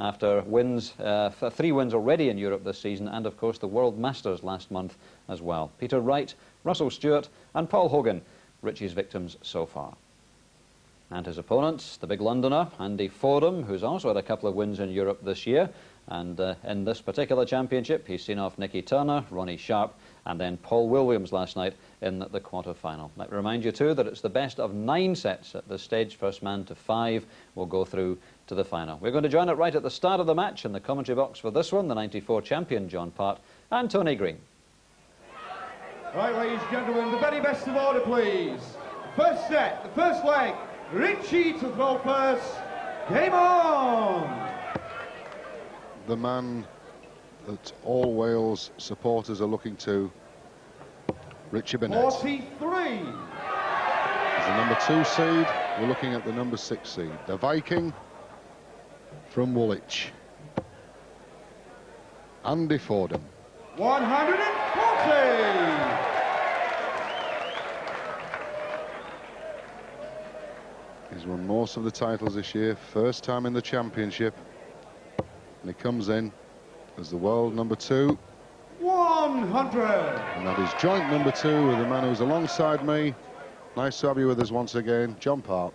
after wins, 3 wins already in Europe this season, and of course the World Masters last month as well. Peter Wright, Russell Stewart and Paul Hogan, Richie's victims so far. And his opponents, the big Londoner, Andy Fordham, who's also had a couple of wins in Europe this year. And in this particular championship, he's seen off Nicky Turner, Ronnie Sharp, and then Paul Williams last night in the quarter-final. Let me remind you, too, that it's the best of 9 sets at this stage. First man to 5 will go through to the final. We're going to join it right at the start of the match in the commentary box for this one, the '94 champion, John Part, and Tony Green. Right, ladies and gentlemen, the very best of order, please. First set, the first leg. Richie to throw first. Game on! The man that all Wales supporters are looking to, Richie Burnett. 43. As the number 2 seed, we're looking at the number 6 seed, the Viking from Woolwich, Andy Fordham. 140. He's won most of the titles this year, first time in the championship, and he comes in as the world number 2. 100. And that is joint number 2 with the man who's alongside me. Nice to have you with us once again, John Park.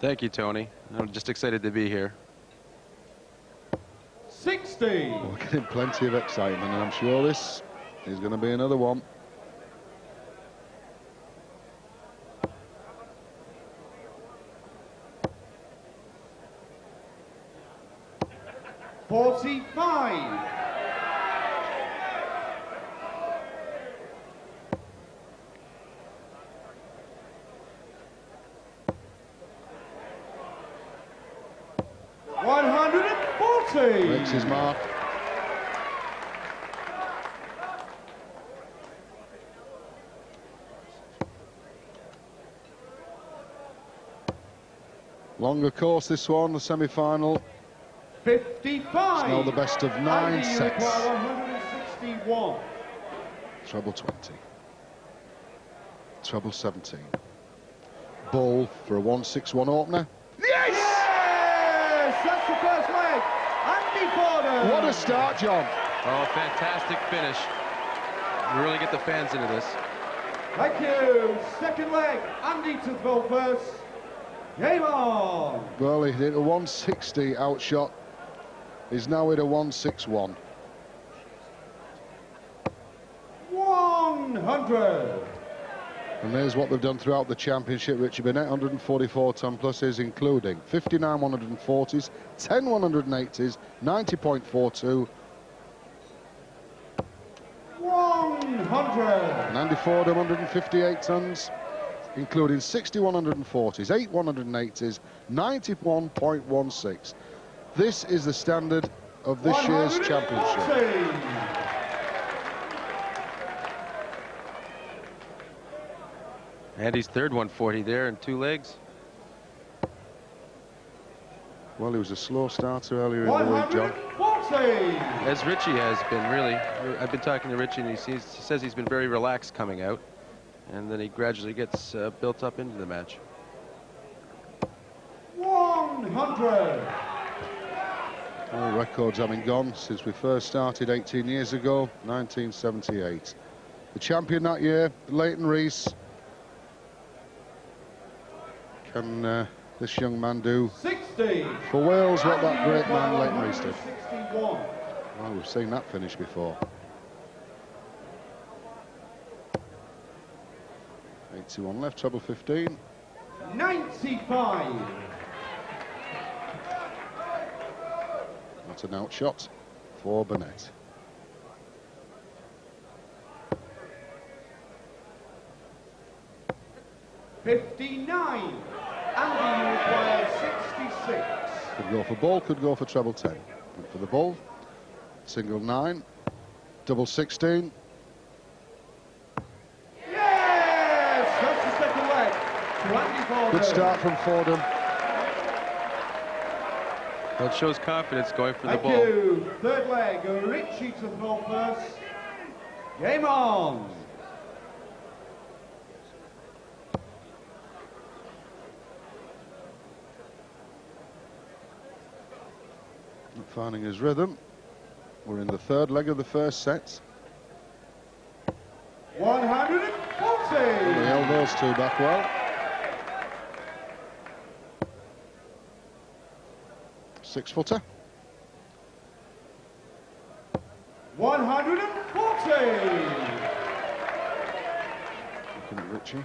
Thank you, Tony. I'm just excited to be here. 60. We're getting plenty of excitement, and I'm sure this is going to be another one. 45. 140. Makes his mark. Longer course this one, the semi-final. 55. It's now the best of 9 sets. 161. Treble 20. Treble 17. Ball for a 161 opener. Yes! Yes! That's the first leg. Andy Fordham. What a start, John. Oh, fantastic finish. You really get the fans into this. Thank you. Second leg. Andy to throw first. Game on. Well, he hit a 160 outshot. He's now hit a 161. 100. And there's what they've done throughout the championship. Richie Burnett, 144 ton pluses, including 59 140s, 10 180s, 90.42. 100. And Andy Fordham, 158 tons, including 60 140s, 8 180s, 91.16. This is the standard of this year's championship. Andy's third 140 there in 2 legs. Well, he was a slow starter earlier in the week, John. As Richie has been, really. I've been talking to Richie, and he says he's been very relaxed coming out, and then he gradually gets built up into the match. 100. All records having gone since we first started 18 years ago, 1978. The champion that year, Leighton Rees. Can this young man do 60. for Wales what that great man Leighton Rees did? 61. Well, we've seen that finish before. 81 left, treble 15. 95. Not an outshot for Burnett. $59. Andy, you require 66. Could go for ball, could go for treble 10. Went for the ball. Single 9. Double 16. Yes! That's the second leg. To Andy Fordham. Good start from Fordham. That shows confidence going for the Thank ball. you. Third leg. Richie to throw first. Game on. Finding his rhythm. We're in the third leg of the first set. 140. He held those two back well. 6-footer. 140. Looking at Richie.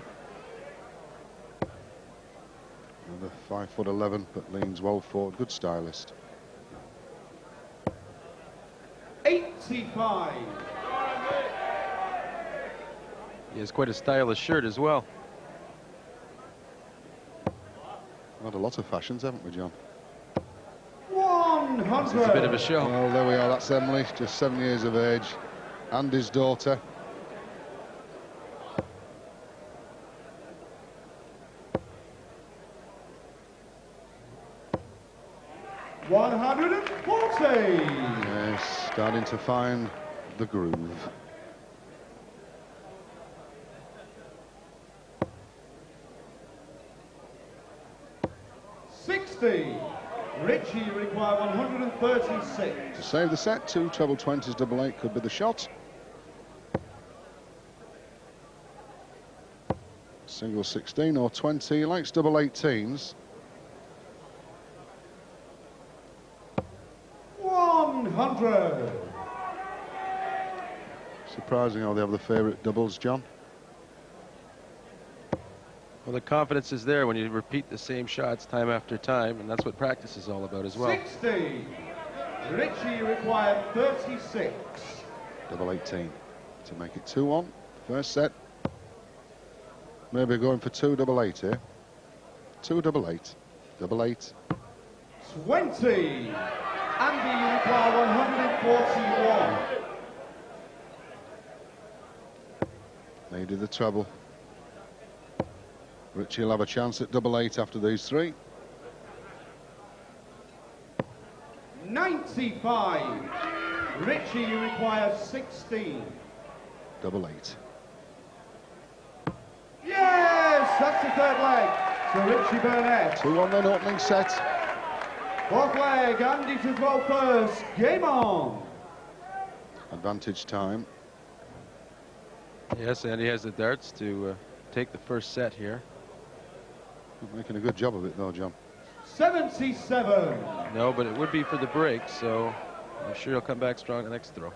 Another 5'11", but leans well forward. Good stylist. 85. He has quite a stylish shirt as well. We've had a lot of fashions, haven't we, John? 100. It's a bit of a show. Well, there we are. That's Emily, just 7 years of age, and his daughter. Yes, starting to find the groove. Richie require 136. To save the set, 2 treble 20s, double 8 could be the shot. Single 16 or 20, he likes double 18s. 100. Surprising how they have the favourite doubles, John. Well, the confidence is there when you repeat the same shots time after time, and that's what practice is all about as well. 60. Richie required 36. Double 18 to make it 2-1. First set. Maybe going for 2 double 8 here. 2 double 8. Double 8. 20. Andy, you require 141. Needed the treble. Richie will have a chance at double 8 after these 3. 95. Richie, you require 16. Double 8. Yes, that's the third leg. So Richie Burnett. 2-1 then, opening set. Fourth leg, Andy to throw first. Game on. Advantage time. Yes, Andy has the darts to take the first set here. Making a good job of it though, John. 77. No, but it would be for the break, so I'm sure he'll come back strong the next throw.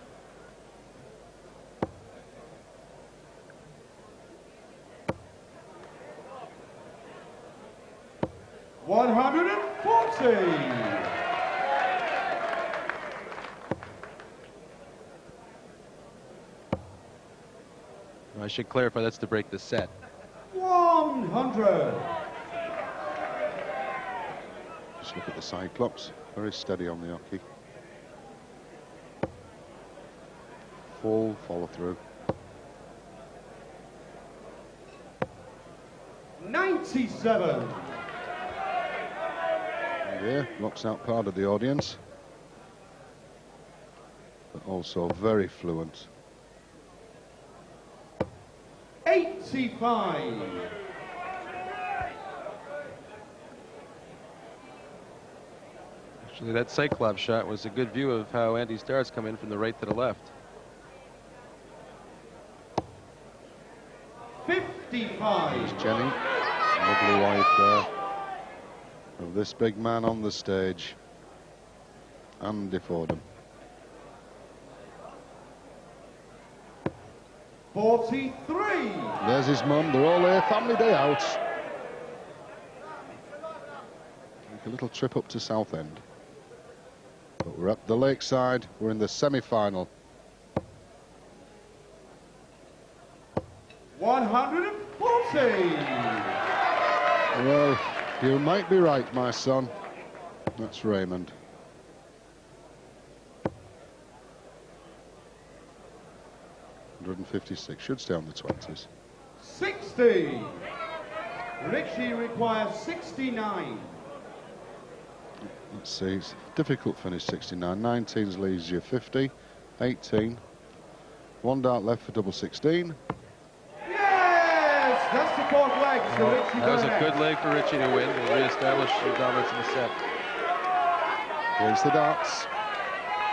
I should clarify, that's to break the set. 100. Just look at the Cyclops. Very steady on the hockey. Full follow through. 97. Yeah, knocks out part of the audience. But also very fluent. 85. Actually, that Cyclops shot was a good view of how Andy's darts come in from the right to the left. 55. There's Jenny, lovely wife of this big man on the stage, Andy Fordham. 43. There's his mum. They're all here. Family day out. Take a little trip up to Southend. But we're at the lakeside. We're in the semi-final. 140. Well, you might be right, my son. That's Raymond. .156, should stay on the 20s. 60. Richie requires 69. Let's see, it's a difficult finish, 69. 19s leaves you 50. 18. 1 dart left for double 16. Yes! That's the fourth leg. So Richie That was a Burnett. good leg for Richie to win. To reestablish the dominance in the set. Here's the darts.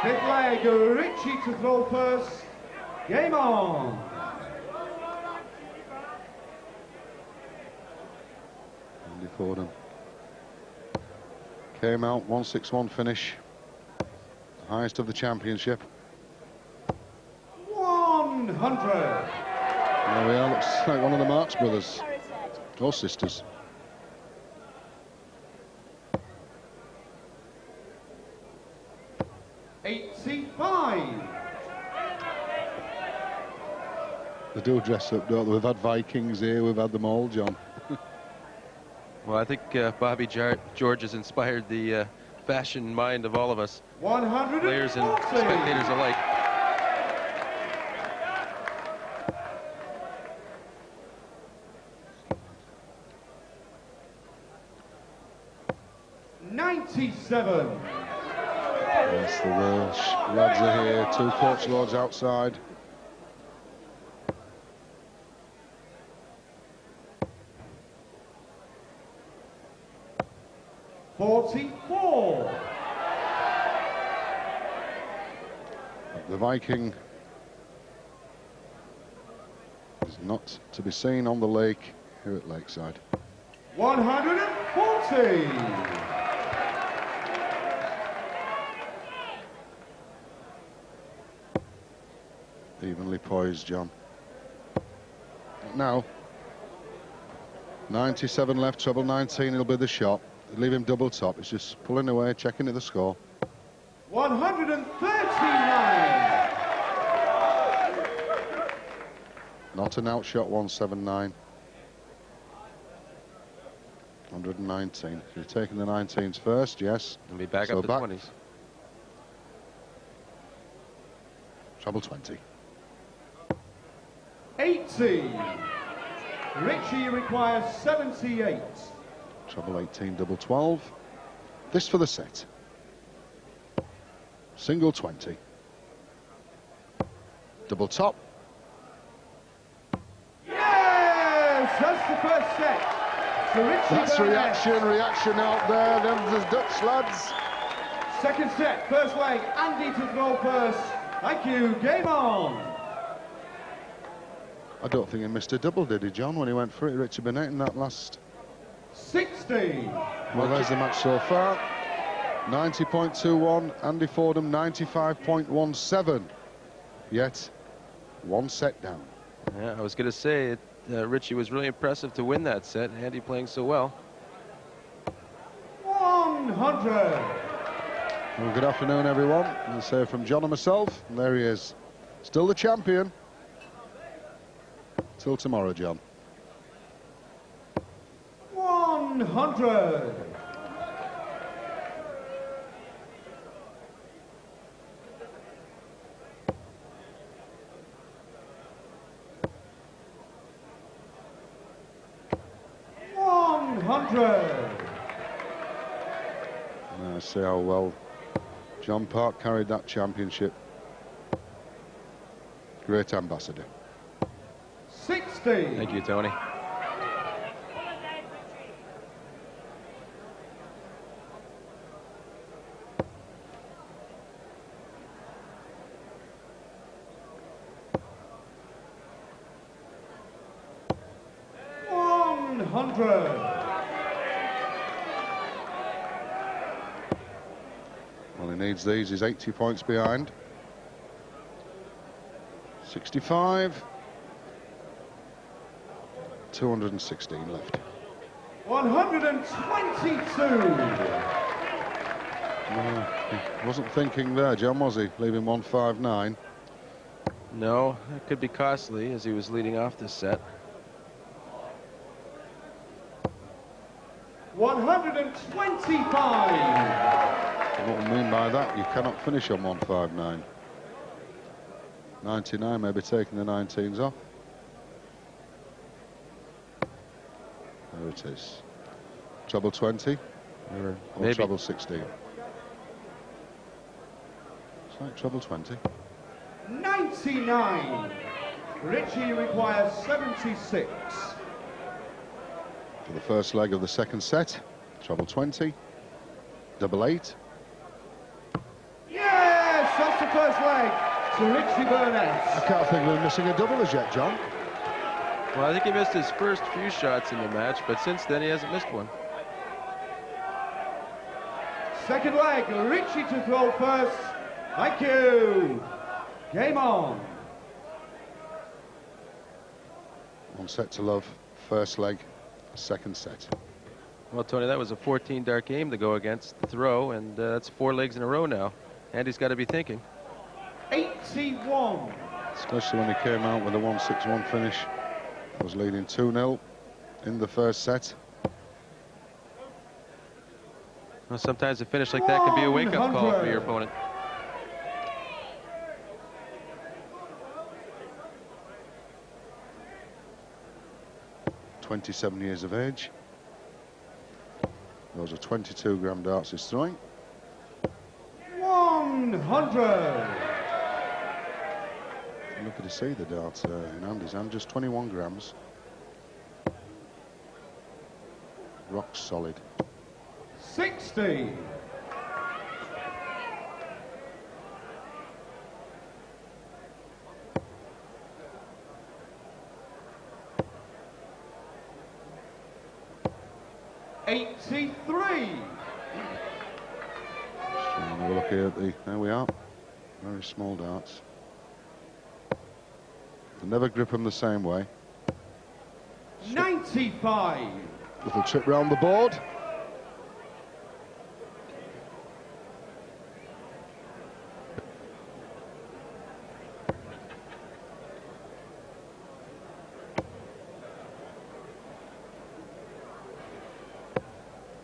Fifth leg, Richie to throw first. Game on. Andy Fordham came out 161 finish, highest of the championship. 100. There we are, looks like one of the Marx brothers or sisters. They do dress up, don't they? We've had Vikings here, we've had them all, John. Well, I think Bobby George has inspired the fashion mind of all of us, 140. players and spectators alike. $97. Yes, the Welsh lads are here, two coach lords outside. $44. The Viking is not to be seen on the lake here at Lakeside. 140. Evenly poised, John. Now, 97 left, treble 19, it'll be the shot. Leave him double top, it's just pulling away, checking at the score. 139. Not an outshot, 179. 119. You're taking the 19s first, yes. And be back So up to back. 20s. Treble 20. 80. Richie requires 78. Treble 18, double 12. This for the set. Single 20. Double top. Yes! That's the first set. So Richie That's Burnett. reaction out there. Them the Dutch lads. Second set, first leg, Andy to throw first. Thank you, game on. I don't think he missed a double, did he, John, when he went for it, Richie Burnett, in that last. 60. Well, there's the match so far. 90.21, Andy Fordham 95.17. Yet, one set down. Yeah, I was going to say, Richie was really impressive to win that set. Andy playing so well. 100. Well, good afternoon, everyone. I'll say from John and myself, and there he is. Still the champion. Till tomorrow, John. 100. I see how well John Park carried that championship. Great ambassador. 60. Thank you, Tony. Well, he needs these. He's 80 points behind. 65. 216 left. 122. He wasn't thinking there, John, was he? Leaving 159. No, that could be costly as he was leading off this set. 125. What I mean by that, you cannot finish on 159. 99, maybe taking the 19s off. There it is. Treble 20 or maybe treble 16. It's like treble 20. 99. Richie requires 76. For the first leg of the second set, treble 20, double 8. Yes, leg to Richie Burnett. I can't think of him missing a double as yet, John. Well, I think he missed his first few shots in the match, but since then he hasn't missed one. Second leg, Richie to throw first. Thank you. Game on. 1 set to love, first leg, second set. Well, Tony, that was a 14-dart game to go against the throw, and that's 4 legs in a row now. Andy's got to be thinking. 81. Especially when he came out with a 1-6-1 finish. Was leading 2-0 in the first set. Well, sometimes a finish like that can be a wake-up call for your opponent. .27 years of age. Those are 22-gram darts he's throwing. 100. Look at to see the dart in Andy's hand, just 21 grams. Rock solid. 60. $83. Have a look here at the, there we are, very small darts. They never grip them the same way. 95. Little trip round the board.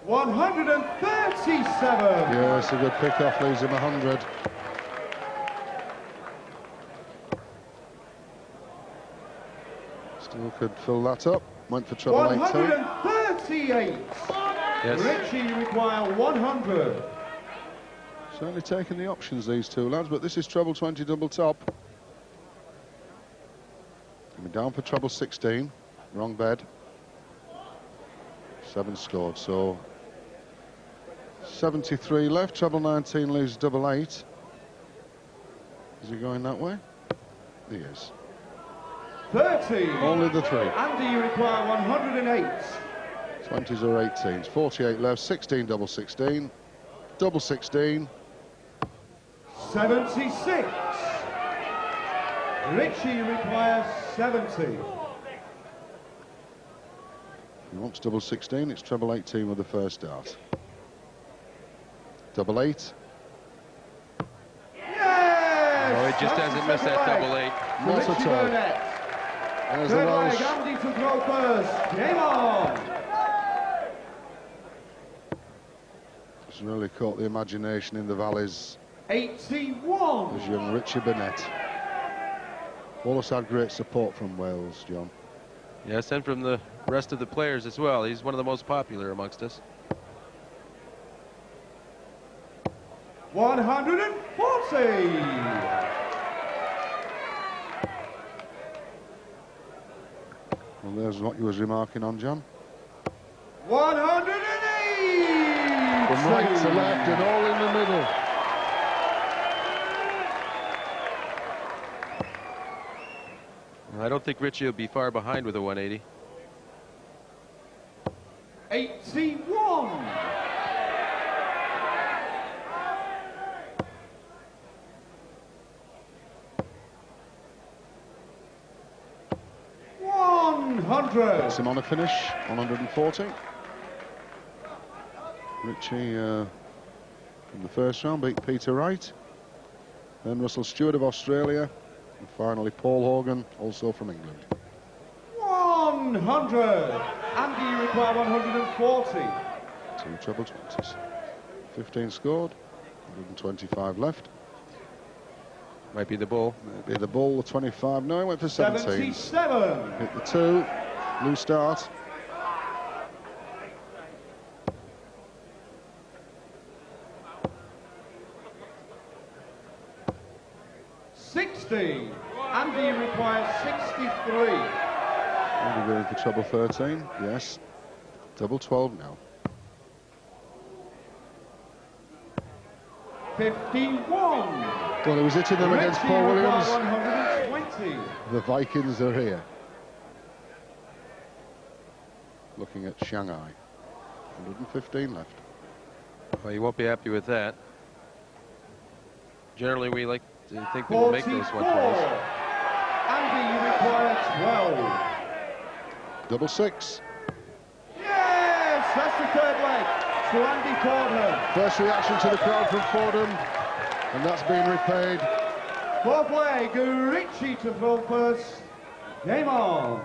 $137. Yes, a good pick-off, leaves him 100. Still could fill that up. Went for treble 18. 138. Yes. Richie require 100. Certainly taking the options, these two lads, but this is treble 20 double top. Coming down for treble 16. Wrong bed. 7 scored, so 73 left. Treble 19 leaves double 8. Is he going that way? He is. 30. Only the 3. Andy, you require 108. 20s or 18s. 48 left. 16 double 16. Double 16. 76. Richie requires 70. He wants double 16. It's treble 18 with the first dart. Double 8. Yes! Oh, he just hasn't missed that double 8. Not at all. There's the Third leg, Welsh. Andy to throw first. Game on. It's really caught the imagination in the valleys. 81. As young Richie Burnett. Wallace had great support from Wales, John. Yes, and from the rest of the players as well. He's one of the most popular amongst us. 140. Well, there's what you was remarking on, John. 108. From right to left and all in the middle. I don't think Richie will be far behind with a 180. 81. Puts him on a finish, 140. Richie in the first round beat Peter Wright. Then Russell Stewart of Australia. And finally Paul Hogan, also from England. 100. Andy, you require 140. 2 treble 20s. 15 scored, 125 left. Might be the bull. Maybe the bull, the 25. No, he went for 17. 77. Hit the 2. New start. Andy requires 63. Andy going for treble 13. Yes. Double 12 now. 51. Well, he was hitting them against Paul Williams. 120. The Vikings are here. Looking at Shanghai. 115 left. Well, you won't be happy with that. Generally, we like to think that we'll make those 120s. Andy, you require 12. Double six. Yes, that's the third leg to Andy Fordham. First reaction to the crowd from Fordham, and that's been repaid. Fourth leg, Richie to throw first. Game on.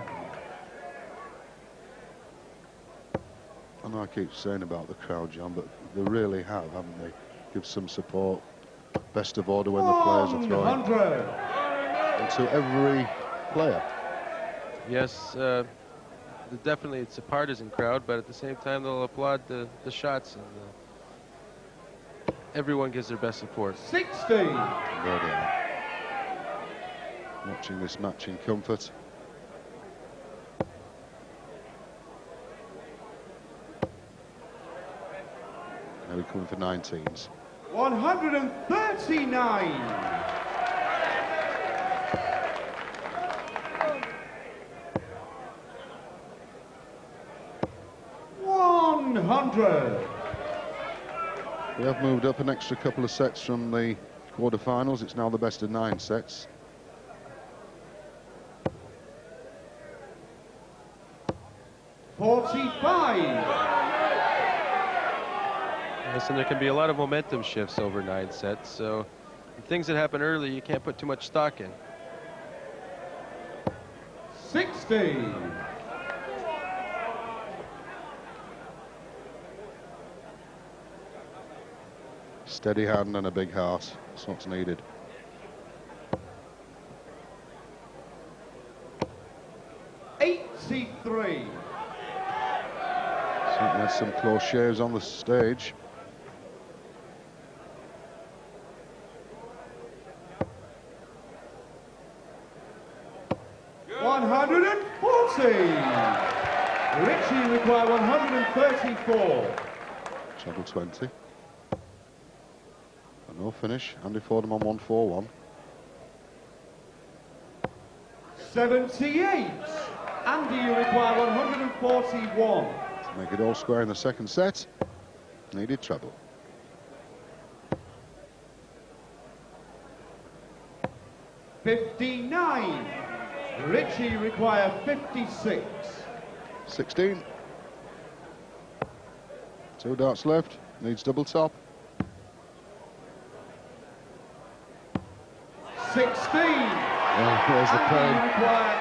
I know I keep saying about the crowd, John, but they really have, haven't they? Give some support. Best of order when the players are throwing. 100. And to every player. Yes, definitely it's a partisan crowd, but at the same time they'll applaud the shots, and everyone gives their best support. 60. There they are. Watching this match in comfort. Now we're coming for 19s. 139. 100. We have moved up an extra couple of sets from the quarterfinals. It's now the best of 9 sets. Yes, and there can be a lot of momentum shifts over 9 sets, so things that happen early you can't put too much stock in. 60. Steady hand and a big heart. That's what's needed. '83. Certainly had some close shaves on the stage. Richie require 134. Treble 20. And no finish. Andy Fordham on 141. 78. Andy, you require 141. To make it all square in the second set. Needed treble. '59. Richie require 56. 16. 2 darts left. Needs double top. 16. There's the Andy, pain. you require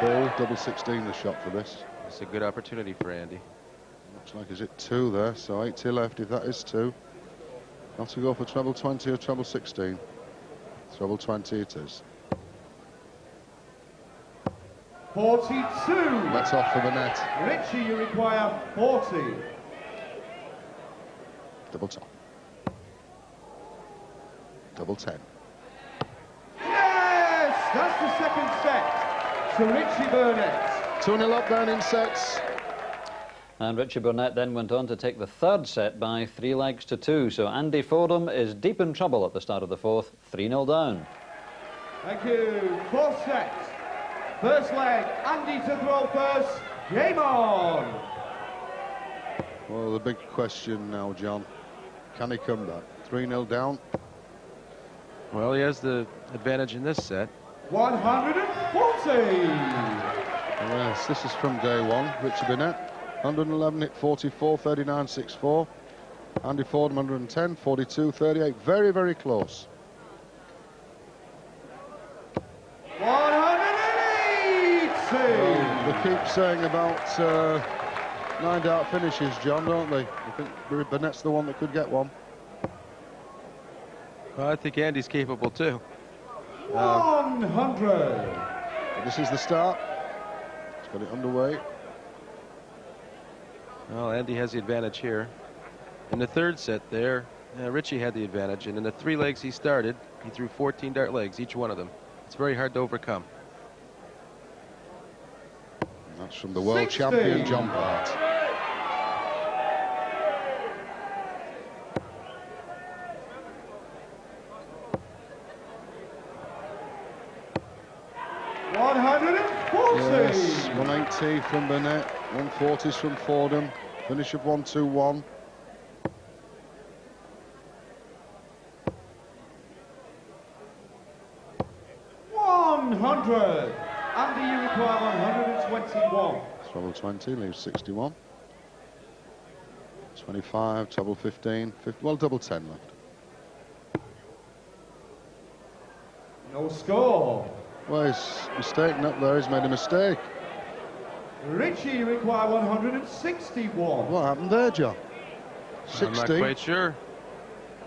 82. Ball, double 16 the shot for this. It's a good opportunity for Andy. Looks like is it 2 there, so 80 left if that is 2. Not to go for treble 20 or treble 16. Treble 20 it is. 42. That's off for Burnett. Richie, you require 40. Double top. Double 10. Yes! That's the second set to Richie Burnett. 2-0 up down in sets. And Richie Burnett then went on to take the third set by 3 legs to 2. So Andy Fordham is deep in trouble at the start of the fourth, 3-0 down. Thank you. Fourth set. First leg, Andy to throw first. Game on. Well, the big question now, John. Can he come back? 3-0 down. Well, he has the advantage in this set. 140. Yes, this is from day one. Richie Burnett, 111 hit 44, 39, 6-4. Andy Fordham, 110, 42, 38. Very, very close. 180. They keep saying about 9 dart finishes, John, don't they? I think Burnett's the one that could get one. Well, I think Andy's capable too. 100. This is the start. It's got it underway. Well, Andy has the advantage here. In the third set there, Richie had the advantage, and in the 3 legs he started, he threw 14 dart legs, each one of them. It's very hard to overcome. And that's from the world champion, John Bart. 140. Yes, 180 from Burnett, 140s from Fordham. Finish of 121. Andy, you require 121. Treble 20 leaves 61. 25, treble 15, well, double 10 left. No score. Well, he's mistaken up there. He's made a mistake. Richie, you require 161. What happened there, John? 60. I'm not quite sure.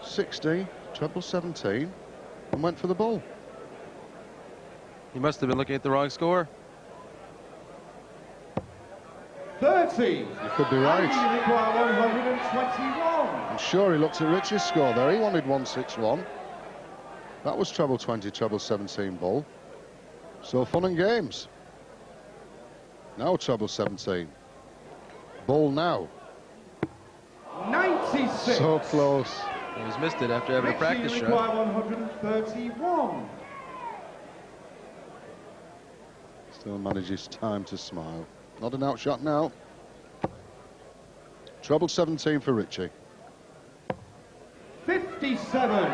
60, treble 17, and went for the ball. He must have been looking at the wrong score. 30. You could be right. Andy, you require 121. I'm sure he looked at Richie's score there. He wanted 161. That was treble 20, treble 17 ball. So fun and games. Now treble 17. Ball now. 96. So close. He's missed it after having a practice Richie, you shot. require 131. Still manages time to smile. Not an outshot now. Treble 17 for Richie. 57.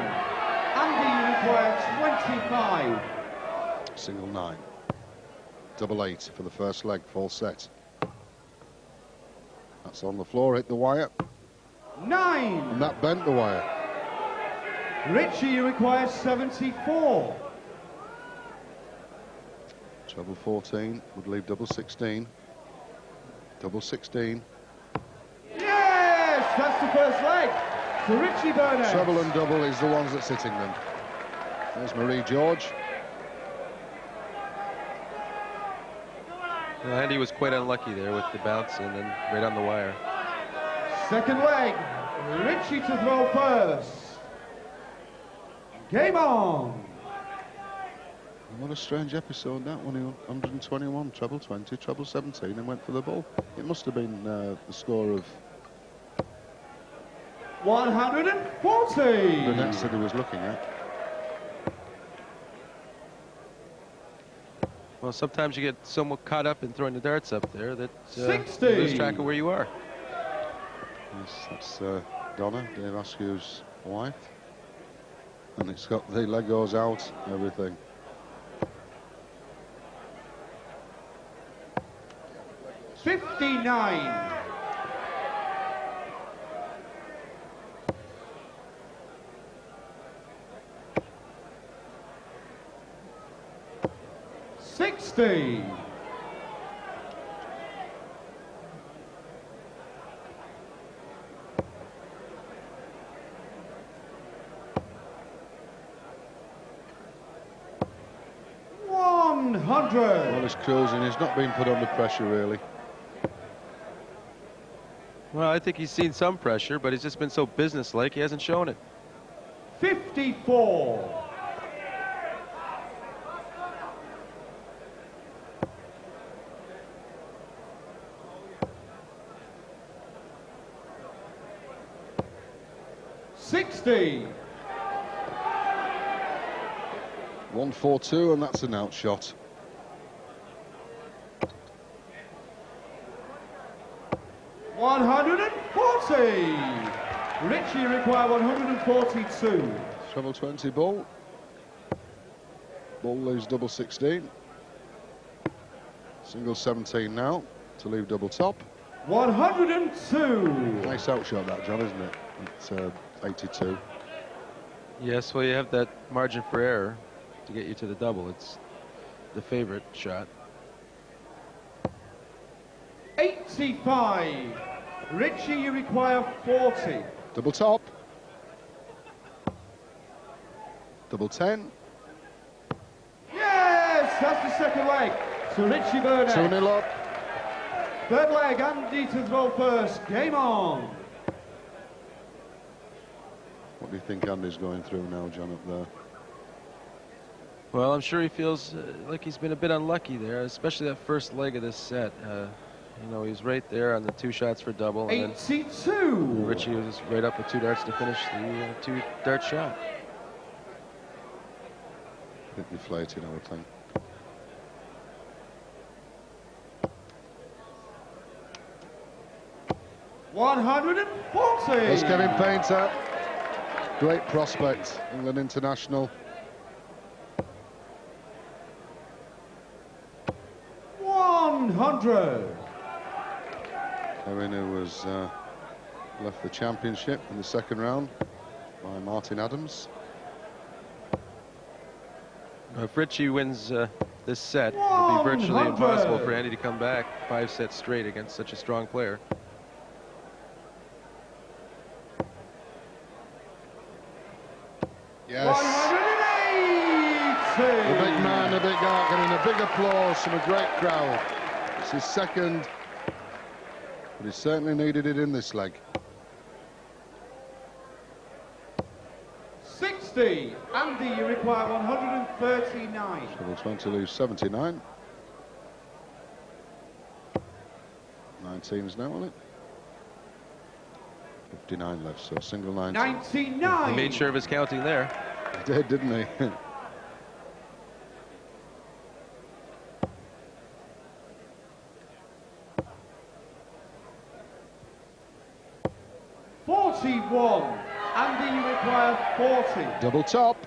Andy, you require 25. Single 9. Double 8 for the first leg, full set. That's on the floor, hit the wire. 9. And that bent the wire. Richie, you require 74. Treble 14 would leave double 16. Double 16. Yes, that's the first leg. So Richie Burnett. Treble and double is the ones that's hitting them. There's Marie George. Well, Andy was quite unlucky there with the bounce and then right on the wire. Second leg. Richie to throw first. Game on. What a strange episode that one. 121, treble 20, treble 17, and went for the ball. It must have been the score of 140. Burnett said he was looking at. Well, sometimes you get somewhat caught up in throwing the darts up there that 60. you lose track of where you are. Yes, that's Donna, Dave Askew's wife. And it's got the Legos out, everything. $59. $60. Well, he's cruising. He's not being put under pressure, really. Well, I think he's seen some pressure, but he's just been so businesslike, he hasn't shown it. 54. $60. 142, and that's an outshot. $140. Richie require 142. Treble 20 ball. Ball leaves double 16. Single 17 now to leave double top. 102. Nice outshot that, John, isn't it? It's 82. Yes, well, you have that margin for error to get you to the double. It's the favorite shot. 85. Richie, you require 40. Double top. Double 10. Yes, that's the second leg. So Richie Burnett. 2-0 up. Third leg, Andy to throw first. Game on. What do you think Andy's going through now, John, up there? Well, I'm sure he feels like he's been a bit unlucky there, especially that first leg of this set. You know, he's right there on the 2 shots for double. 82. And Richie was right up with 2 darts to finish the 2-dart shot. A bit deflated, I would think. 140. There's Kevin Painter. Great prospect, England international. 100. Kevin, who was left the championship in the second round by Martin Adams. If Richie wins this set, it'll be virtually impossible for Andy to come back 5 sets straight against such a strong player. Yes. 180. The big man, the big art, getting a big applause from a great crowd. It's his second, but he certainly needed it in this leg. 60. Andy, you require 139. Treble 20 leaves 79. 19's now on it. 59 left, so single 90. 99. He made sure of his counting there. He did, didn't he? 41. Andy, you require 40. Double top.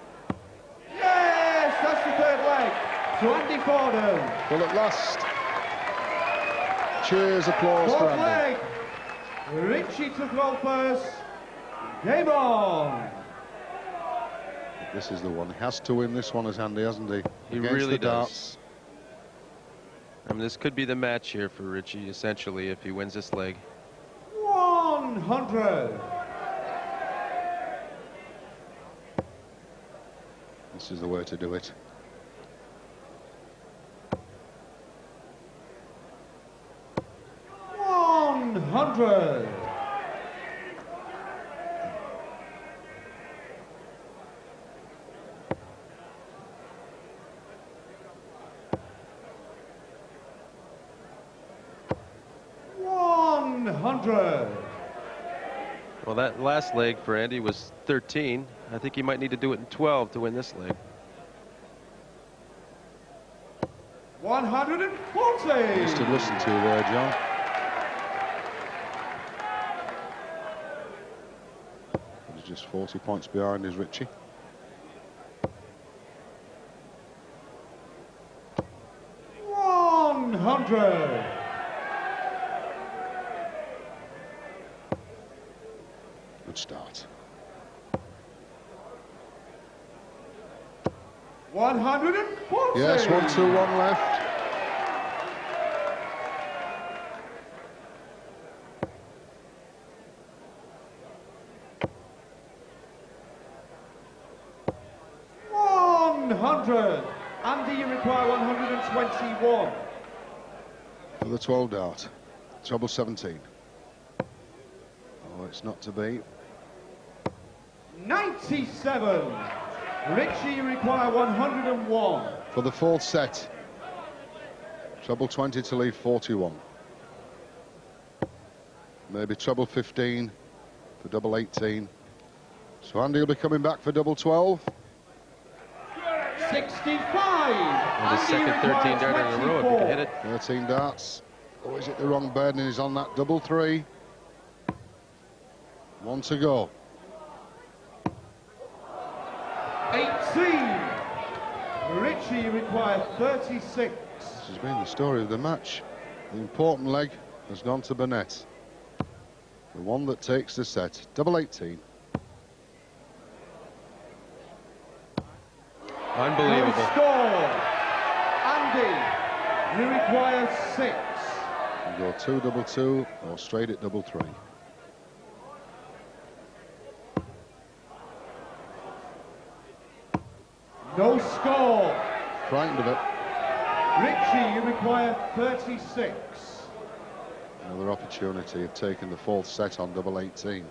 Yes, that's the third leg to Andy Fordham. Well, at last. Cheers, applause for Fourth Andy. leg. Richie to throw first. Game on. This is the one. He has to win this one as Andy, hasn't he? He Against really the does. darts. I mean, this could be the match here for Richie, essentially, if he wins this leg. 100. This is the way to do it. $100. Well, that last leg for Andy was 13. I think he might need to do it in 12 to win this leg. 140. Just to listen to you there, John. He's just 40 points behind, is Richie. $100. Good start. 140. Yes, 1, 2, 1 left. Andy, you require 121. For the 12 dart. Treble 17. Oh, it's not to be. 97. Richie, you require 101. For the fourth set. Treble 20 to leave 41. Maybe treble 15 for double 18. So Andy will be coming back for double 12. 65. And his second 13 dart in a row, if he can hit it. 13 darts. Or is it the wrong bird and he's on that double 3? 1 to go. 18. Richie, you require 36. This has been the story of the match. The important leg has gone to Burnett. The one that takes the set. Double 18. Unbelievable. No score. Andy, you require 6. You go 2 double 2 or straight at double 3. No score. Frightened of it. Richie, you require 36. Another opportunity of taking the fourth set on double 18.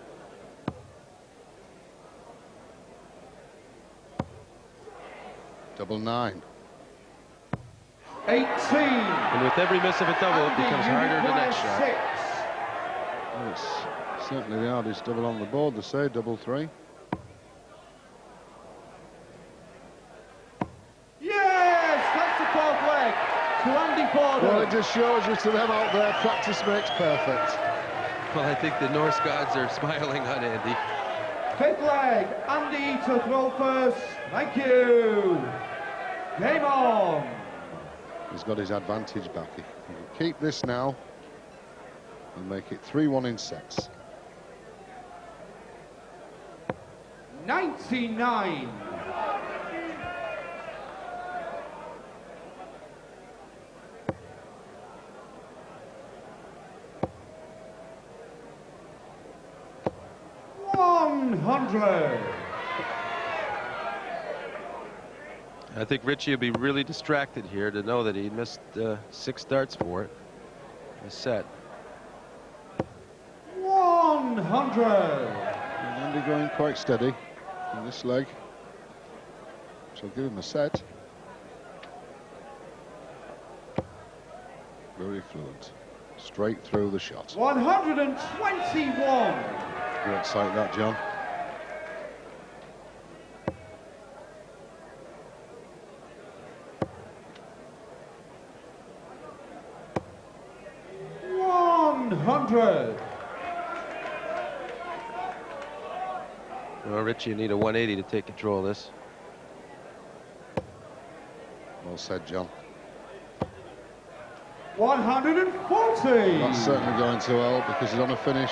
Double 9. 18. And with every miss of a double, it becomes harder the next shot. 6. Well, it's certainly the hardest double on the board, they say, double 3. Yes, that's the fourth leg to Andy Fordham. Well, it just shows you to them out there, practice makes perfect. Well, I think the Norse gods are smiling on Andy. Fifth leg, Andy to throw first. Thank you. Game on. He's got his advantage back. He can keep this now and make it 3-1 in sets. 99. I think Richie will be really distracted here to know that he missed 6 starts for it. A set. 100. And Andy going quite steady in this leg. So give him a set. Very fluent. Straight through the shot. 121. Great sight that, John. Well, Richie, you need a 180 to take control of this. Well said, John. 140. That's certainly going to help because he's on a finish.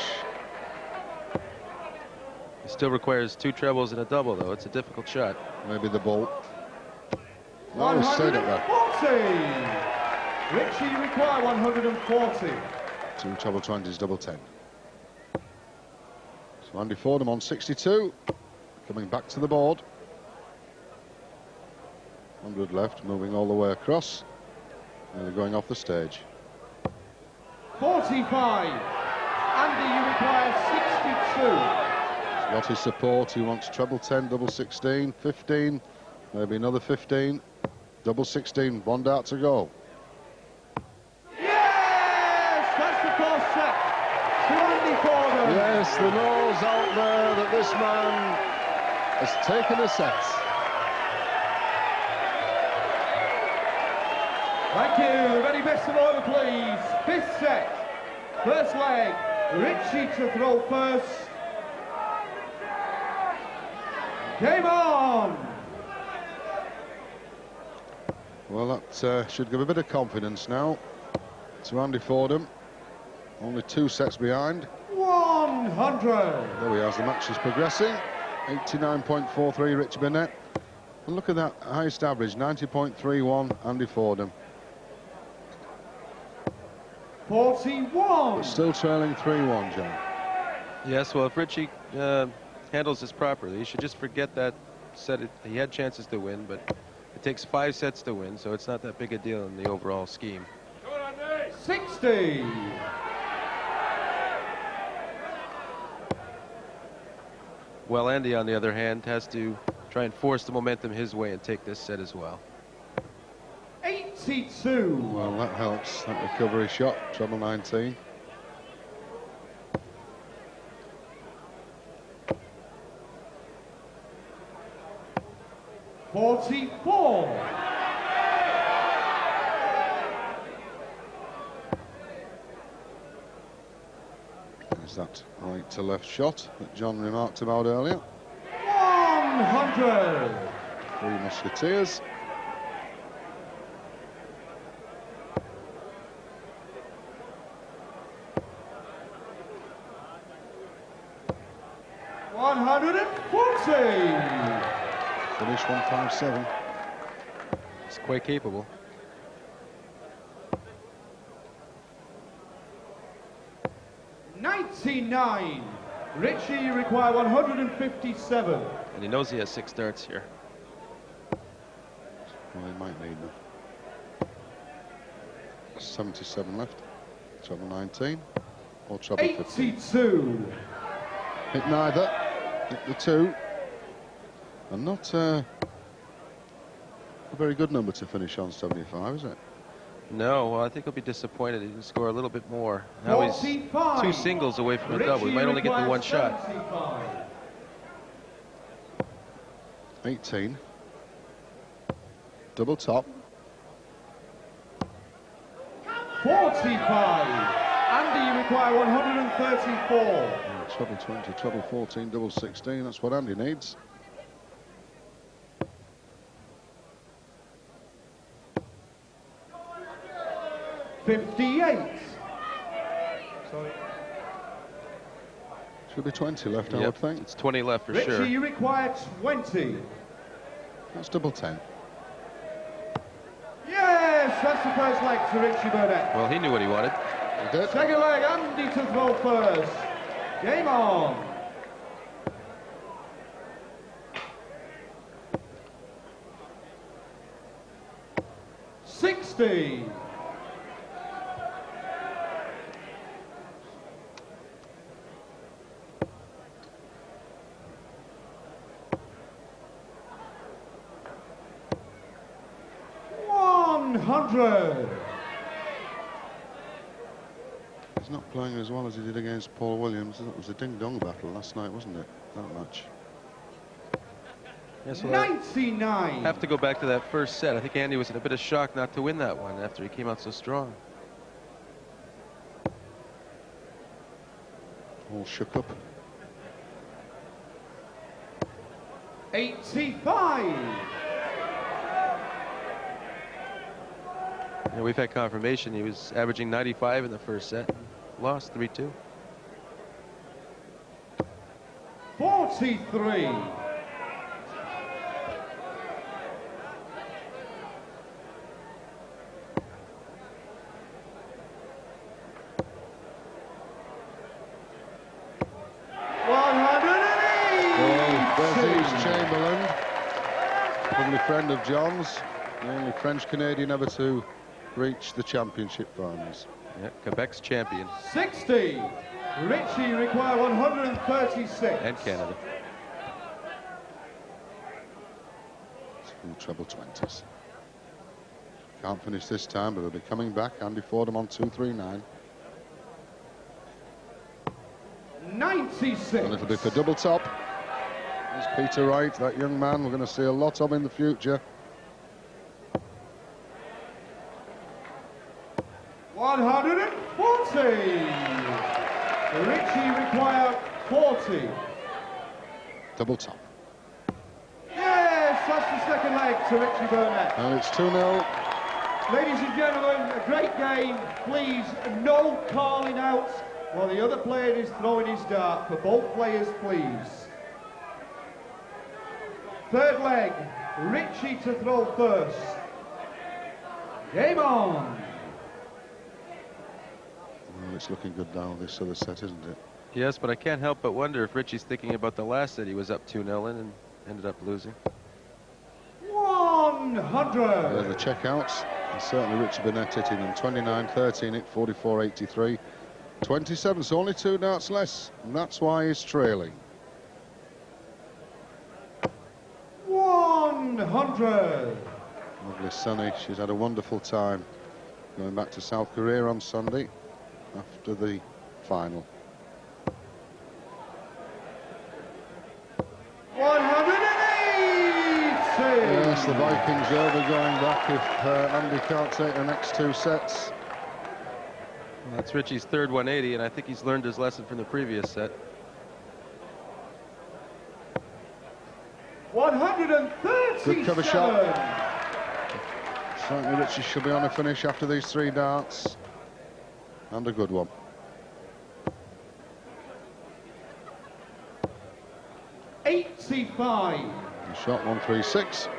It still requires 2 trebles and a double, though. It's a difficult shot. Maybe the ball. No, he stayed at that. 140. Richie require 140. 2 treble 20s, double 10. So Andy Fordham on 62, coming back to the board. 100 left, moving all the way across. And they're going off the stage. 45. Andy, you require 62. He's got his support. He wants treble 10, double 16, 15, maybe another 15, double 16, 1 dart to go. Yes, that's the first set to Andy Fordham. Yes, the nose out there that this man has taken a set. Thank you. The very best of order, please. 5th set. First leg. Richie to throw first. Game on. Well, that should give a bit of confidence now to Andy Fordham. Only 2 sets behind. 100. There we are, the match is progressing. 89.43 Rich Burnett. And look at that highest average, 90.31 Andy Fordham. 41. But still trailing 3-1, John. Yes, well, if Richie handles this properly, he should just forget that set. He had chances to win, but it takes 5 sets to win, so it's not that big a deal in the overall scheme. 60. Well, Andy, on the other hand, has to try and force the momentum his way and take this set as well. 82. Well, that helps, that recovery shot, treble 19. $44. Is that right to left shot that John remarked about earlier? 100. 3 Musketeers. Finish 157. It's quite capable. $99. Richie, you require 157. And he knows he has 6 starts here. Well, he might need them. 77 left. Treble 19. Or treble 15. 82. Hit neither. Hit the 2. And not a very good number to finish on 75, is it? No, well, I think he'll be disappointed. He can score a little bit more. Now he's 45. 2 singles away from a double. He might only get the 1 shot. 75. 18. Double top. 45. Andy, Andy, you require 134. Yeah, treble 20, treble 14, double 16. That's what Andy needs. $58. Sorry. Should be 20 left, I Yep, would think. it's 20 left for Richie, sure. you require 20. That's double 10. Yes, that's the first leg to Richie Burnett. Well, he knew what he wanted. He did. Second leg, Andy to throw first. Game on. $60. $100. He's not playing as well as he did against Paul Williams. It was a ding-dong battle last night, wasn't it? That much. Yes, well, I 99. have to go back to that first set. I think Andy was in a bit of shock not to win that one after he came out so strong. All shook up. 85. Yeah, we've had confirmation he was averaging 95 in the first set. Lost 3-2. 43. Chamberlain, probably friend of John's, the only French-Canadian ever to reach the championship finals. Yeah, Quebec's champion. 60. Richie require 136. And Canada. Two treble 20s. Can't finish this time, but they'll be coming back. Andy Fordham on 239. 96. And it'll be for double top. There's Peter Wright, that young man we're going to see a lot of in the future. 140. Richie require 40. Double top. Yes, that's the second leg to Richie Burnett. And it's 2-0. Ladies and gentlemen, a great game. Please, no calling out while the other player is throwing his dart. For both players, please. Third leg, Richie to throw first. Game on. Well, it's looking good now, this other set, isn't it? Yes, but I can't help but wonder if Richie's thinking about the last set he was up 2-0 in and ended up losing. 100. The checkouts, and certainly Richie Burnett hitting them 29-13 at 44-83. 27, so only 2 darts less, and that's why he's trailing. 100. Lovely Sunny, she's had a wonderful time going back to South Korea on Sunday after the final. 180. Yes, the Vikings over going back if Andy can't take the next 2 sets. Well, that's Richie's third 180, and I think he's learned his lesson from the previous set. 137. Good cover shot. Certainly Richie should be on a finish after these 3 darts. And a good one. $85. He shot 136.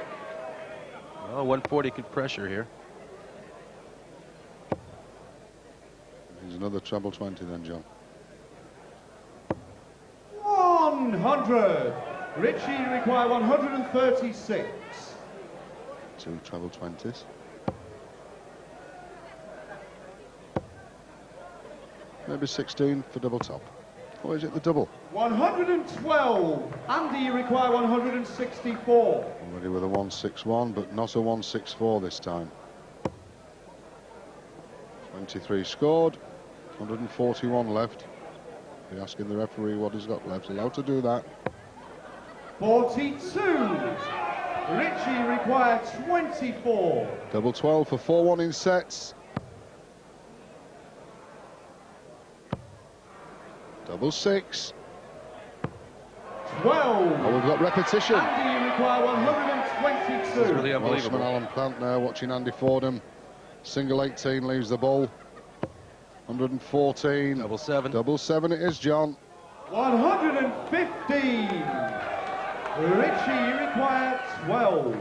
Well, 140 could pressure here. Here's another treble 20 then, John. 100. Richie require 136. 2 treble 20s. Maybe 16 for double top. Or is it the double? 112. Andy, you require 164. Already with a 161, but not a 164 this time. 23 scored, 141 left. Be asking the referee what he's got left. Allowed to do that. 42. Richie required 24. Double 12 for 4-1 in sets. Double six. 12. Oh, we've got repetition. Andy, you require 122. It's really Welshman unbelievable. Alan Plant there watching Andy Fordham. Single 18 leaves the ball. 114. Double seven. Double seven it is, John. 115. Richie, you require 12.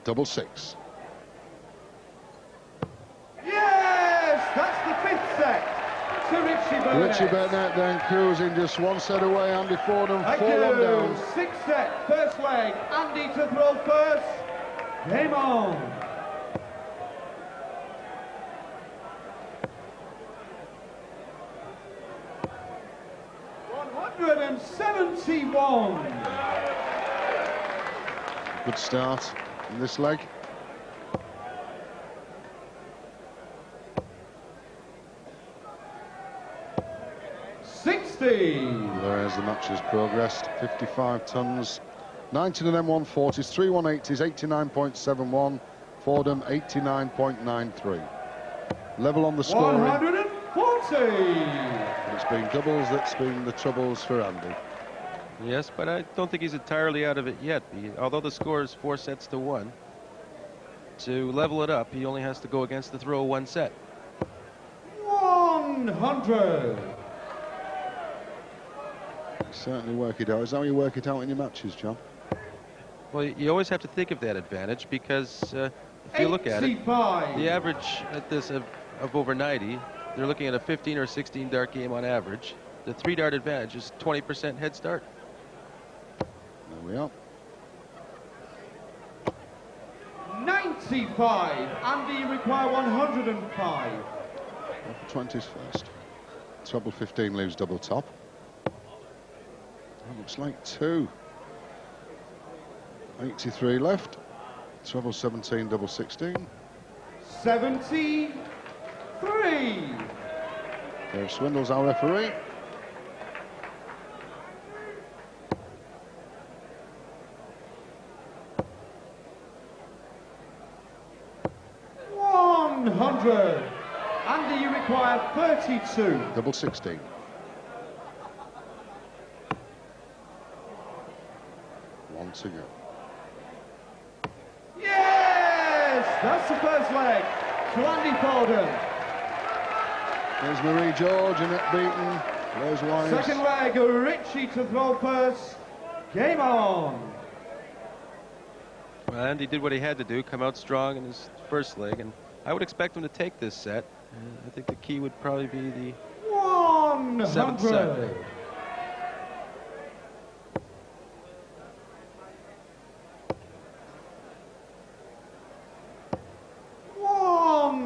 Double six. Yes! That's the 5th set to Richie Burnett. Richie Burnett then cruising just one set away. Andy Fordham, Thank 4-1 you. down. 6th set, first leg. Andy to throw first. Game on. $171. Good start in this leg. There's the match has progressed. 55 tons. 19 of them 140s, 3 180s, 89.71. Fordham 89.93. Level on the scoring. 140. It's been doubles that's been the troubles for Andy. Yes, but I don't think he's entirely out of it yet. Although the score is 4 sets to 1, to level it up, he only has to go against the throw 1 set. 100. Certainly work it out. Is that how you work it out in your matches, John? Well, you always have to think of that advantage because if you look at it, 85. the average at this of over 90, they're looking at a 15 or 16 dart game on average. The 3-dart advantage is 20% head start. There we are. 95. Andy, you require 105. Off the 20s first. Treble 15 leaves double top. That looks like 2. 83 left. Treble 17, double 16. 73. Dave Swindle's our referee. $100. Andy, you require 32. Double 16. One to go. Yes! That's the first leg to Andy Fordham. There's Marie George, Annette Beaton. There's Wise. Second leg, Richie to throw first. Game on. Well, Andy did what he had to do, come out strong in his first leg, and I would expect him to take this set. I think the key would probably be the 7th set.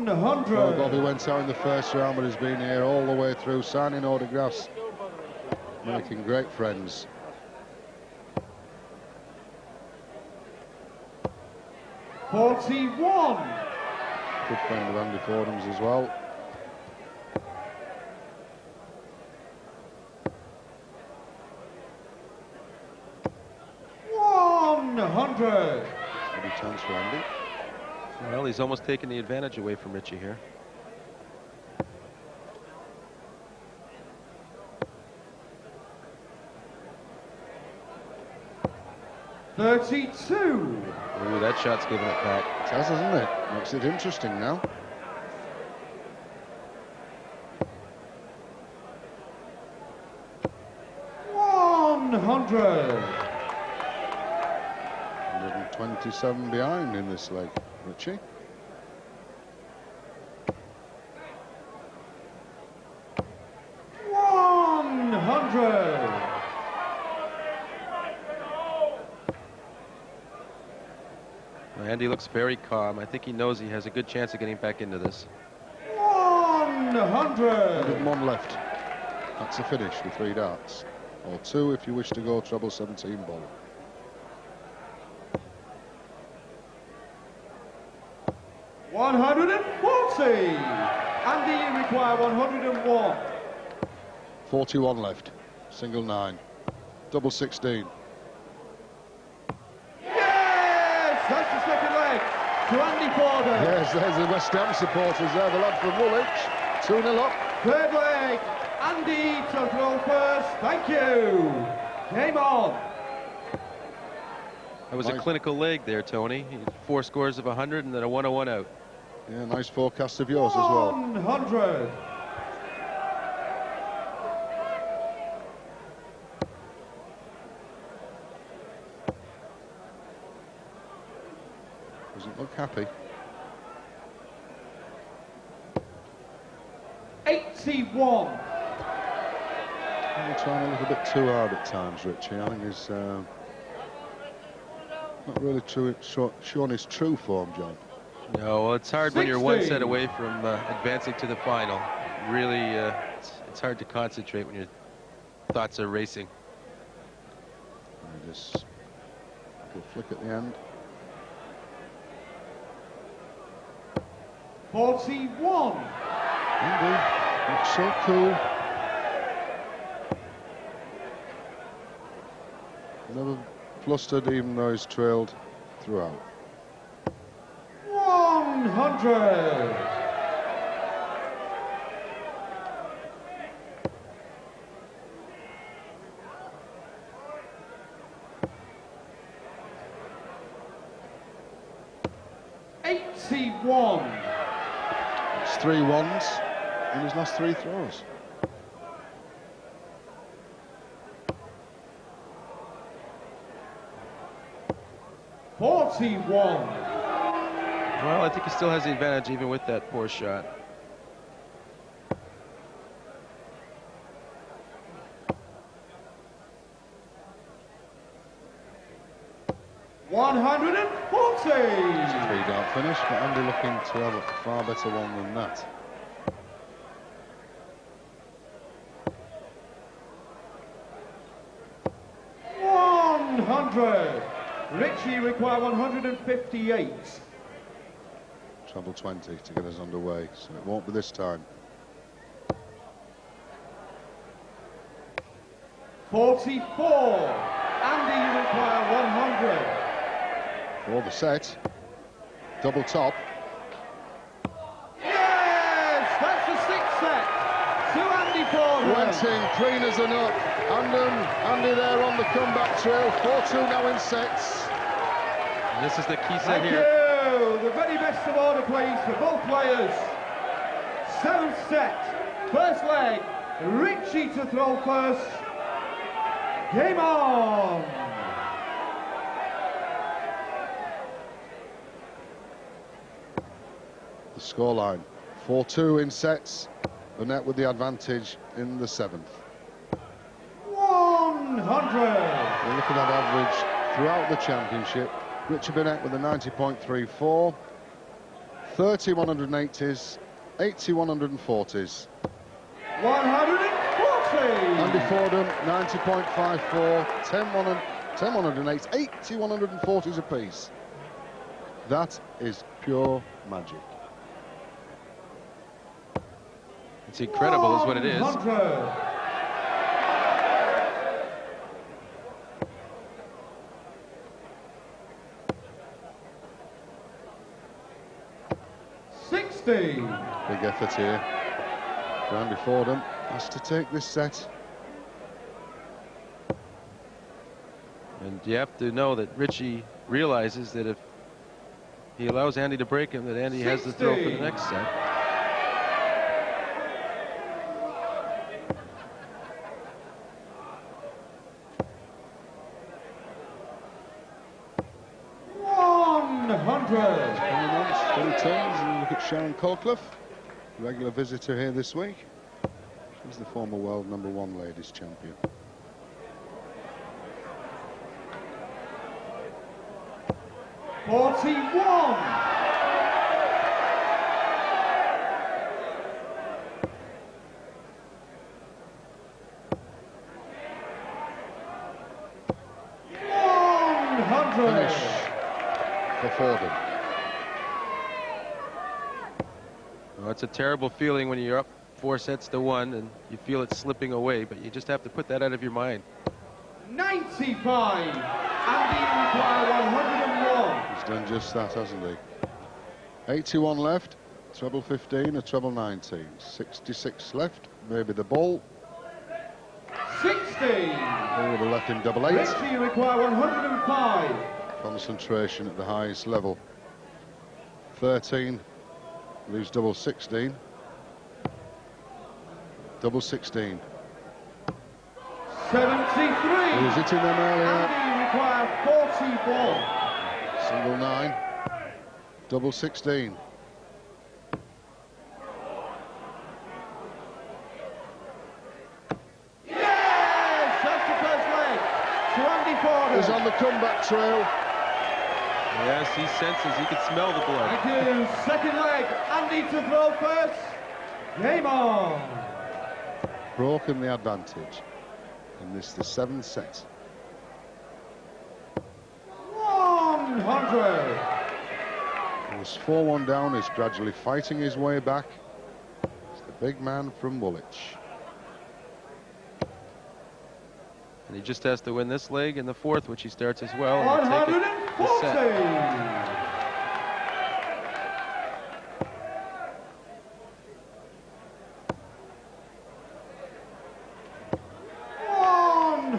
100. Well, Bobby went out in the first round, but he's been here all the way through, signing autographs, making great friends. $41. Good friend of Andy Fordham's as well. $100. Any chance for Andy? Well, he's almost taken the advantage away from Richie here. $32. Ooh, that shot's giving it back. It has, hasn't it? Makes it interesting now. $100. 127 behind in this leg, Richie. $100. Andy looks very calm. I think he knows he has a good chance of getting back into this. 100. 101 left. That's a finish with 3 darts. Or 2 if you wish to go treble 17 ball. $140. Andy, you require 101. 41 left. Single 9. Double 16. Yes! That's the second leg to Andy Fordham. Yes, there's the West Ham supporters there. The lad from Woolwich. 2-0 up. Third leg, Andy to throw first. Thank you. Game on. That was a clinical leg there, Tony. 4 scores of 100 and then a 101 out. Yeah, nice forecast of yours as well. 100. Doesn't look happy. 81. He's trying a little bit too hard at times, Richie. I think he's not really showing his true form, John. No, well, it's hard when you're 1 set away from advancing to the final. Really, it's hard to concentrate when your thoughts are racing. And just a flick at the end. 41. Andy looks so cool. Never flustered, even though he's trailed throughout. 100. It's 3 ones in his last 3 throws. Well, I think he still has the advantage even with that poor shot. It's a 3-dart finish, but Andy looking to have a far better one than that. Richie require 158. Treble 20 to get us underway, so it won't be this time. 44. Andy, you require 100. For the set, double top. Yes, that's the 6th set to Andy Fordham. Wenting, cleaners and up. Andy there on the comeback trail. 4-2 now in sets. And this is the key set Thank here. you. The very best of order, please, for both players. 7th set, first leg. Richie to throw first. Game on. The scoreline, 4-2 in sets. Burnett with the advantage in the 7th. 100. We're looking at average throughout the championship. Richie Burnett with a 90.34, 30 180s, 80 140s. 140. Andy Fordham 90.54, 10 108, 80 140s apiece. That is pure magic. It's incredible is what it is. 100. Big effort here. Andy Fordham has to take this set. And you have to know that Richie realizes that if he allows Andy to break him, that Andy has to throw for the next set. And look at Sharon Colcliffe, regular visitor here this week. She's the former world #1 ladies champion. Finish for Fordham. Well, it's a terrible feeling when you're up 4 sets to 1 and you feel it slipping away, but you just have to put that out of your mind. 95. Andy require 101. He's done just that, hasn't he? 81 left, treble 15, a treble 19. 66 left, maybe the ball. Oh, the left in double 8. Richie, you require 105. Concentration at the highest level. 13. Lose double 16. Double 16. 73. He was hitting them earlier. Andy, you require 44. Single 9. Double 16. Yes! That's the first leg to Andy Fordham. He's on the comeback trail. Yes, he senses, he can smell the blood. Thank you. Second leg, Andy to throw first. Game on. Broken the advantage. And this is the 7th set. 100. He was 4-1 down. He's gradually fighting his way back. It's the big man from Woolwich. And he just has to win this leg in the 4th, which he starts as well. And take it the 140. set.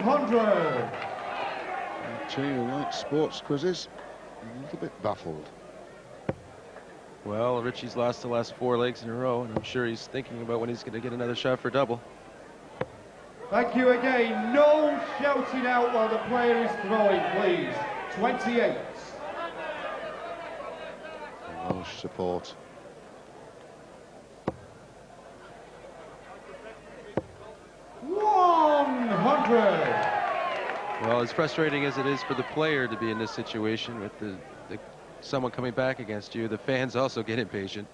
100. Gee, who likes sports quizzes? A little bit baffled. Well, Richie's lost the last 4 legs in a row, and I'm sure he's thinking about when he's going to get another shot for double. Thank you again. No shouting out while the player is throwing, please. 28. Welsh support. Well, as frustrating as it is for the player to be in this situation with someone coming back against you, the fans also get impatient.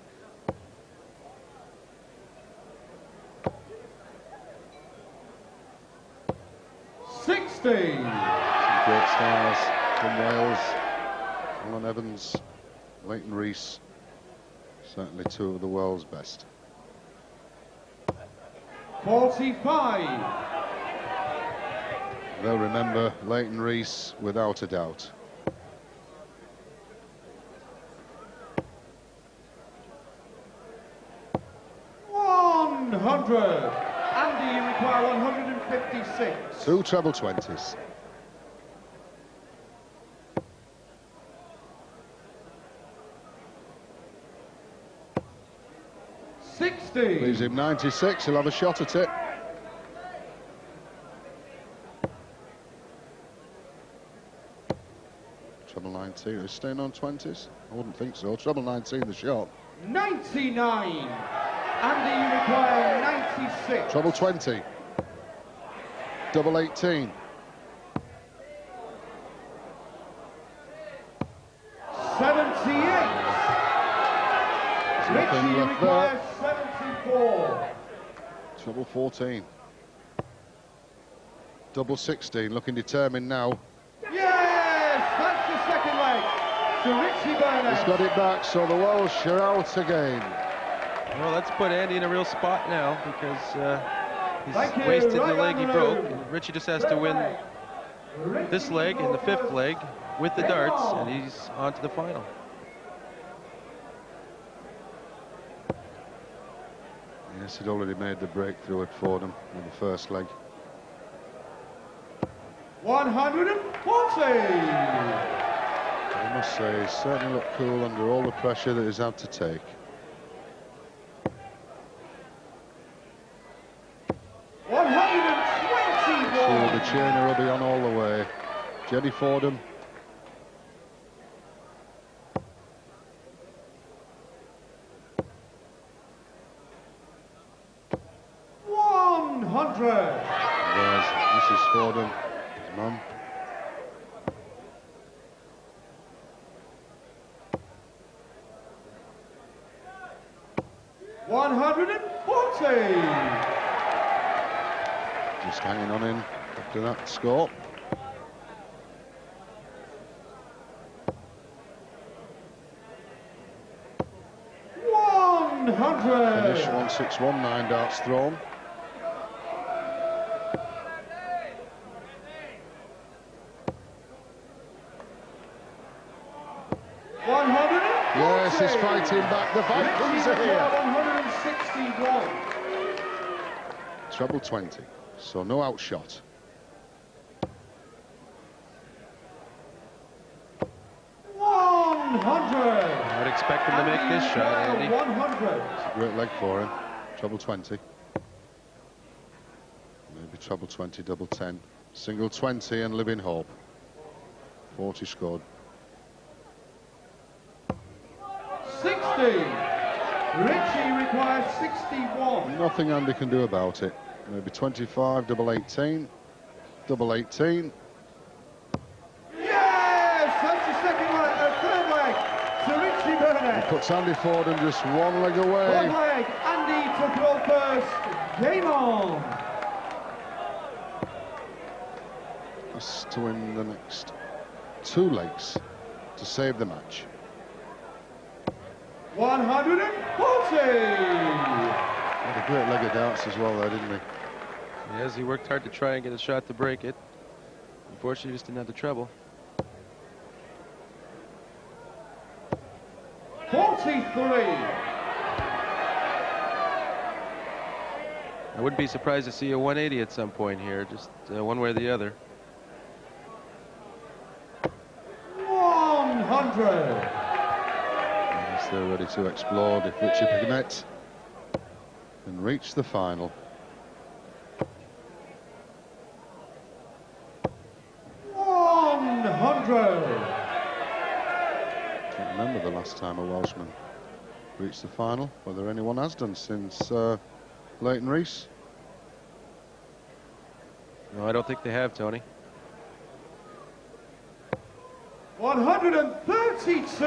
Some great stars from Wales. Alan Evans, Leighton Rees, certainly 2 of the world's best. 45. They'll remember Leighton Rees without a doubt. Andy, you require 156. 2 treble 20s. Leaves him 96. He'll have a shot at it. Treble 19. Is staying on 20s? I wouldn't think so. Treble 19, the shot. 99. Andy, you require 96. Treble 20. Double 18. 78. Richie, you left require 74. Treble 14. Double 16. Looking determined now. Yes, that's the second leg to Richie Burnett. He's got it back, so the Welsh are out again. Well, let's put Andy in a real spot now because he's Thank you. wasted the Right leg he on the broke. road. And Richie just has to win this leg and the 5th leg with the darts, and he's on to the final. Yes, he'd already made the breakthrough at Fordham with the first leg. 140. I must say, he's certainly looked cool under all the pressure that he's had to take. 121. The chainer will be on all the way. Jenny Fordham. There's Mrs. Fordham, his mum. Just hanging on in after that score. Finish 161, 9 darts thrown. Yes, he's fighting back. The Vikings are here. 161. Treble 20. So no outshot. I'd expect him to make this shot, Andy. 100. It's a great leg for him. Treble 20. Maybe treble 20, double 10. Single 20 and live in hope. 40 scored. 60. Richie requires 61. Nothing Andy can do about it. Maybe 25, double 18. Double 18. Yes! That's the second leg, third leg to Richie Burnett. Puts Andy Fordham just one leg away. One leg, Andy to throw first. Game on. Has to win the next 2 legs to save the match. 140. Had a great leg of darts as well there, didn't he? Yes, he worked hard to try and get a shot to break it. Unfortunately, he just didn't have the treble. 43. I wouldn't be surprised to see a 180 at some point here, just one way or the other. 100. Yes, they're ready to explode if Richie Burnett can reach the final. 100. Can't remember the last time a Welshman reached the final, whether anyone has done since Leighton Rees. No, I don't think they have, Tony. 132.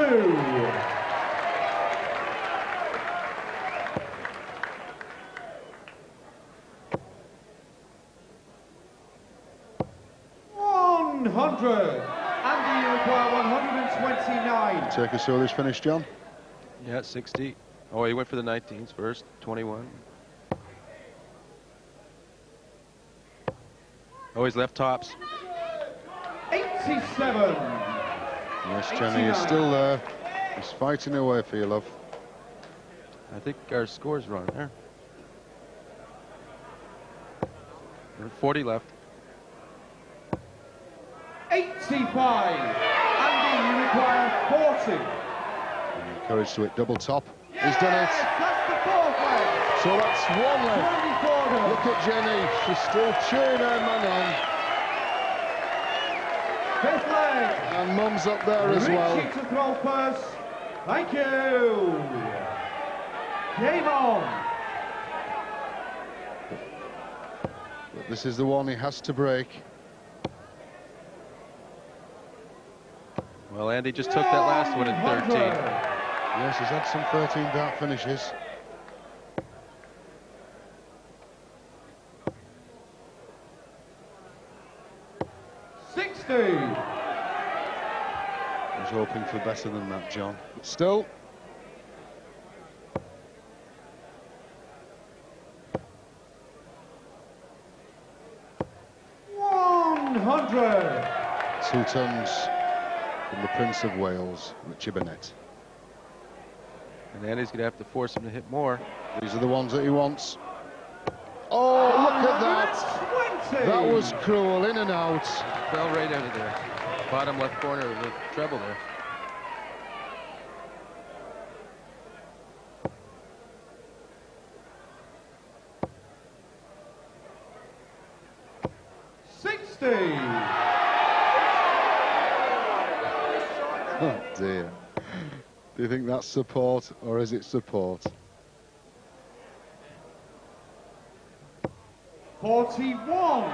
Andy, you require 129. Take us through this finish, John. Yeah, 60. Oh, he went for the 19s first. 21. Oh, he's left tops. 87. Yes, Jenny is still there. He's fighting away for your love. I think our score's wrong there. 40 left. 85. Andy, you require 40. And encouraged to hit double top. He's done it. That's the fourth leg. So that's one leg. Andy Fordham. Look at Jenny. She's still cheering her man on. Fifth leg. And Mum's up there as well. Richie to throw first. Thank you. Game on. But this is the one he has to break. Well, Andy just took that last one at 13. Yes, he's had some 13 dart finishes. I was hoping for better than that, John. But still. $2 tons from the Prince of Wales, Richie Burnett. And Andy's going to have to force him to hit more. These are the ones that he wants. Oh, look at that. That was cruel, in and out. Fell right out of there. Bottom left corner of the treble there. Oh dear. Do you think that's support or is it support? 41.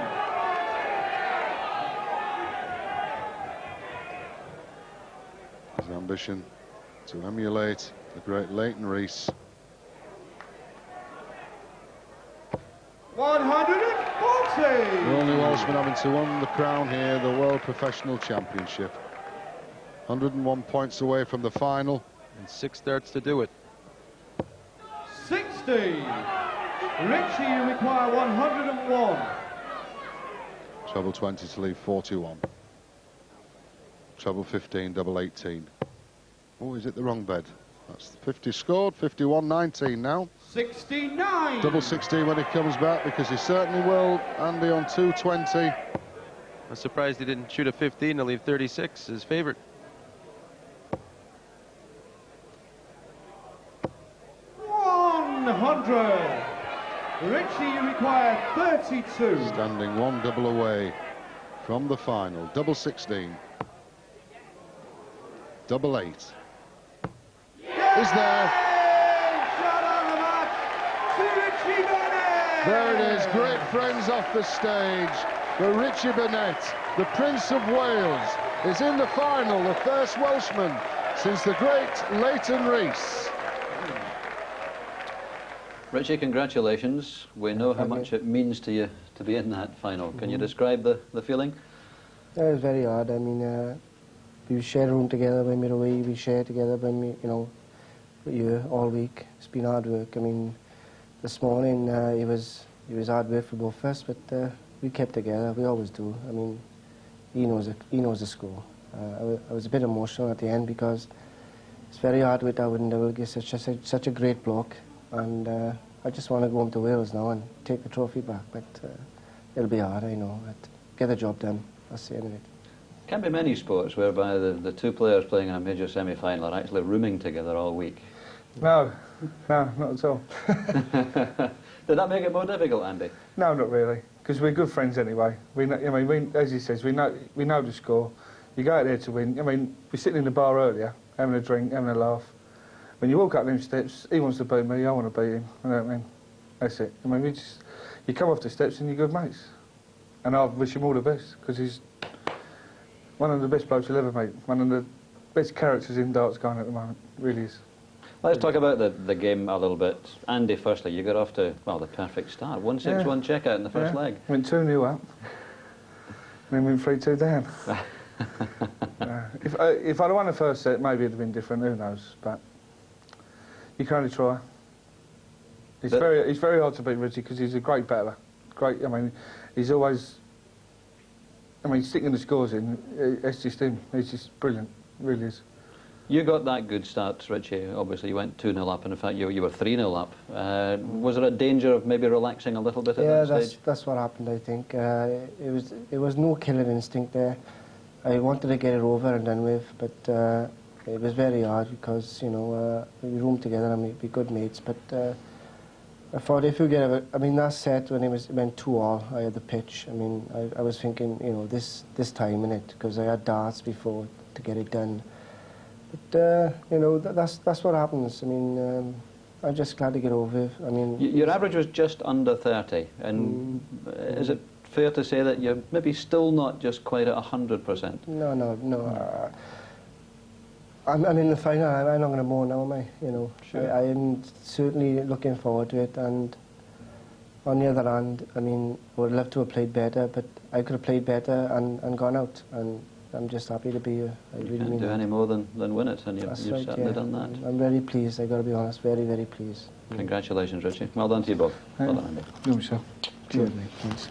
His ambition to emulate the great Leighton Rees. 140. The only Welshman having to win the crown here, the World Professional Championship. 101 points away from the final. And 6 darts to do it. 60. Richie, you require 101. Treble 20 to leave 41. Treble 15, double 18. Oh, he's hit the wrong bed. That's 50 scored, 51-19 now. 69. Double 16 when he comes back, because he certainly will. Andy on 220. I'm surprised he didn't shoot a 15 to leave 36, his favorite. 100. Richie, you require 32. Standing one double away from the final. Double 16. Double 8. Is there. Shot on the mark to Richie Burnett. There it is. Great friends off the stage. But Richie Burnett, the Prince of Wales, is in the final, the first Welshman since the great Leighton Rees. Richie, congratulations. We know how much it means to you to be in that final. Can you describe the feeling? It was very hard. I mean, we share a room together when we're away. We share together when we, all week. It's been hard work. I mean, this morning it was hard work for both of us, but we kept together. We always do. I mean, he knows the score. I was a bit emotional at the end because it's very hard with Darwin Devil. He's such a great bloke, and I just want to go home to Wales now and take the trophy back. But it'll be hard, I know. But get the job done. That's the end of it. Can't be many sports whereby the two players playing in a major semi-final are actually rooming together all week. No, not at all. Did that make it more difficult, Andy? No, not really, because we're good friends anyway. As he says, we know the score. You go out there to win. I mean, we're sitting in the bar earlier, having a drink, having a laugh. When you walk up them steps, he wants to beat me, I want to beat him. You know what I mean? That's it. I mean, you come off the steps and you're good mates. And I wish him all the best, because he's one of the best blokes you'll ever meet. One of the best characters in darts going at the moment, really is. Let's talk about the game a little bit. Andy, firstly, you got off to, well, the perfect start. 1-6-1 checkout in the first leg. Went 2-0 up, then went 3-2 down. If I'd have won the first set, maybe it'd have been different, who knows, but you can only try. It's very hard to beat Richie, because he's a great battler. Great, I mean, he's always, sticking the scores in, it's just him. He's just brilliant, really is. You got that good start, Richie. Obviously, you went 2-0 up, and in fact, you were 3-0 up. Was there a danger of maybe relaxing a little bit at that stage? Yeah, that's what happened, I think. It was no killer instinct there. I wanted to get it over and done with, but it was very hard because, we roomed together and we're good mates. But I thought if you get that set when it went 2-2, I had the pitch. I mean, I was thinking, this time in it, because I had darts before to get it done. But that's what happens. I mean, I'm just glad to get over it. I mean, your average was just under 30, and is it fair to say that you're maybe still not just quite at 100%? No. I'm in the final. I'm not going to moan now, am I? Sure. I am certainly looking forward to it. And on the other hand, I mean, I would love to have played better, but I could have played better and gone out. And I'm just happy to be here. I really can't do any more than win it, and you've right, certainly done that. I'm very pleased. I got to be honest, very, very pleased. Congratulations, Richie. Well done to you both. Well done, Andy. You yourself. Cheers, mate. Thanks.